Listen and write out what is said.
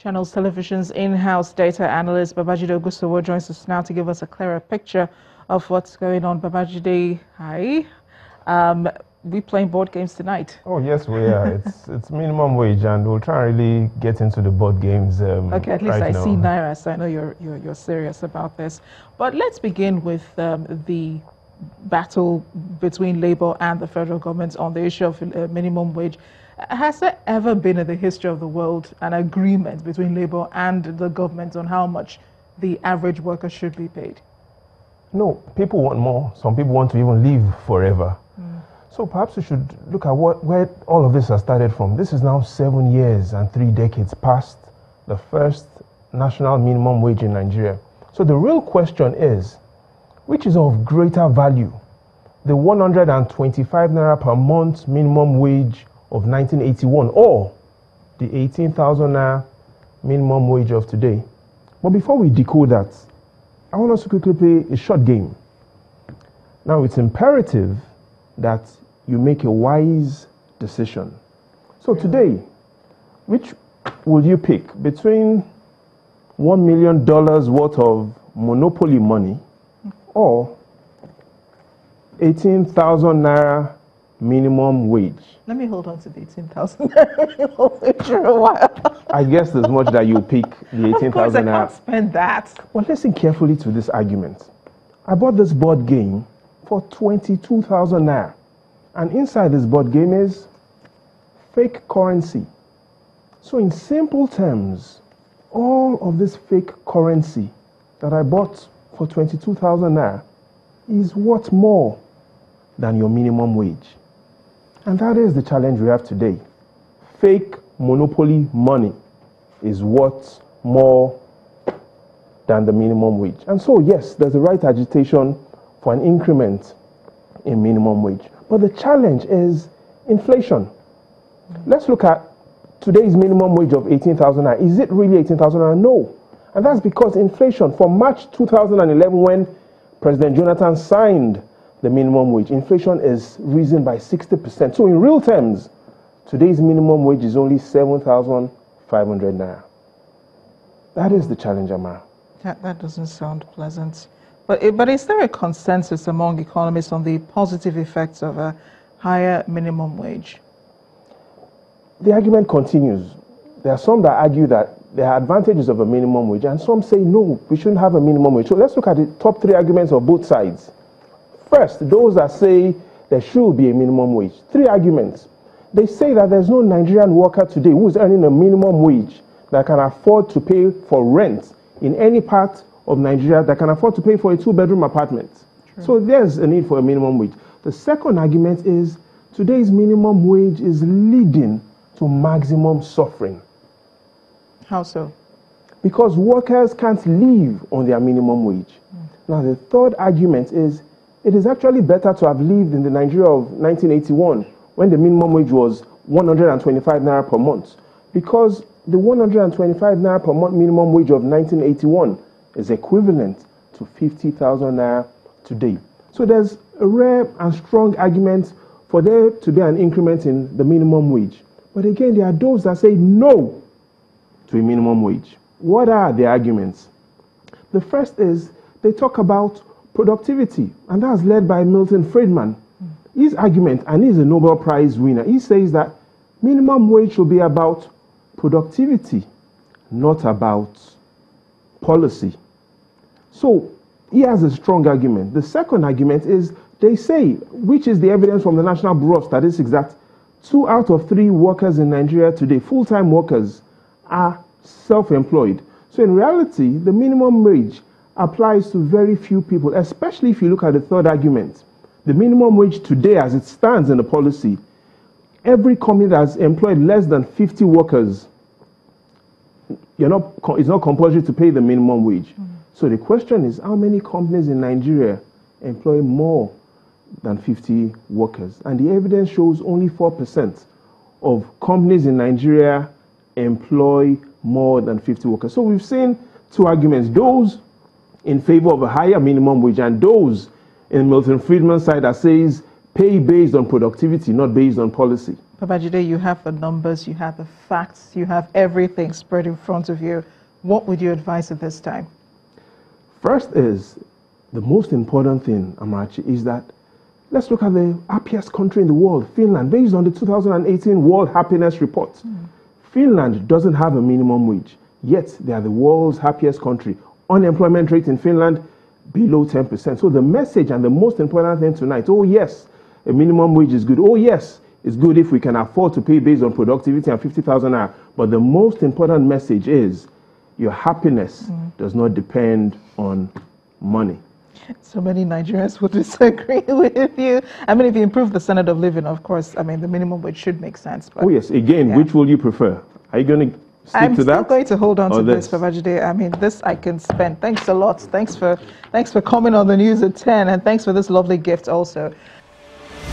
Channels Television's in-house data analyst Babajide Ogusowo joins us now to give us a clearer picture of what's going on. Babajide, hi. We playing board games tonight. Oh yes, we are. It's minimum wage, and we'll try and really get into the board games. Okay, at least right I now. see Naira, so I know you're serious about this. But let's begin with the battle between Labour and the federal government on the issue of minimum wage. Has there ever been in the history of the world an agreement between Labour and the government on how much the average worker should be paid? No, people want more. Some people want to even live forever. So perhaps we should look at where all of this has started from. This is now 7 years and 3 decades past the first national minimum wage in Nigeria. So the real question is, which is of greater value? The 125 naira per month minimum wage of 1981 or the 18,000 naira minimum wage of today? But before we decode that, I want us to quickly play a short game. Now, it's imperative that you make a wise decision. So today, which will you pick between $1 million worth of monopoly money or 18,000 naira minimum wage? Let me hold on to the 18,000 minimum wage for a while. I guess there's much that you pick the 18,000 naira. Of course, I can't spend that. Well, listen carefully to this argument. I bought this board game for 22,000 naira. And inside this board game is fake currency. So in simple terms, all of this fake currency that I bought for 22,000 naira is worth more than your minimum wage. And that is the challenge we have today. Fake monopoly money is worth more than the minimum wage. And so, yes, there's a right agitation for an increment in minimum wage. But the challenge is inflation. Let's look at today's minimum wage of 18,000. Is it really 18,000? No. And that's because inflation from March 2011, when President Jonathan signed the minimum wage, inflation is risen by 60%. So in real terms, today's minimum wage is only 7,500 naira. That is the challenge, Amara. That doesn't sound pleasant. But is there a consensus among economists on the positive effects of a higher minimum wage? The argument continues. There are some that argue that there are advantages of a minimum wage, and some say, no, we shouldn't have a minimum wage. So let's look at the top 3 arguments of both sides. First, those that say there should be a minimum wage. 3 arguments. They say that there's no Nigerian worker today who is earning a minimum wage that can afford to pay for rent in any part of Nigeria, that can afford to pay for a 2-bedroom apartment. True. So there's a need for a minimum wage. The second argument is today's minimum wage is leading to maximum suffering. How so? Because workers can't live on their minimum wage. Now, the third argument is it is actually better to have lived in the Nigeria of 1981 when the minimum wage was 125 naira per month, because the 125 naira per month minimum wage of 1981 is equivalent to 50,000 naira today. So there's a rare and strong argument for there to be an increment in the minimum wage. But again, there are those that say no to a minimum wage. What are the arguments? The first is they talk about productivity, and that's led by Milton Friedman. His argument, and he's a Nobel Prize winner, he says that minimum wage should be about productivity, not about policy. So he has a strong argument. The second argument is they say, which is the evidence from the National Bureau of Statistics, that 2 out of 3 workers in Nigeria today, full-time workers, are self-employed. So in reality, the minimum wage applies to very few people, especially if you look at the third argument. The minimum wage today, as it stands in the policy, every company that has employed less than 50 workers, it's not compulsory to pay the minimum wage. So the question is, how many companies in Nigeria employ more than 50 workers? And the evidence shows only 4% of companies in Nigeria employ more than 50 workers. So we've seen 2 arguments, those in favor of a higher minimum wage and those in Milton Friedman's side that says pay based on productivity, not based on policy. Babajide, you have the numbers, you have the facts, you have everything spread in front of you. What would you advise at this time? First is, the most important thing, Amarachi, is that let's look at the happiest country in the world, Finland, based on the 2018 World Happiness Report. Finland doesn't have a minimum wage, yet they are the world's happiest country. Unemployment rate in Finland, below 10%. So the message and the most important thing tonight, oh yes, a minimum wage is good. Oh yes, it's good if we can afford to pay based on productivity and 50,000 hours. But the most important message is your happiness does not depend on money. So many Nigerians would disagree with you. I mean, if you improve the standard of living, of course, I mean, the minimum wage should make sense. But oh yes, again, which will you prefer? Are you going to I'm to still that? going to hold on to this, this? Babajide. I mean, this I can spend. Thanks a lot. Thanks for coming on the news at 10, and thanks for this lovely gift also.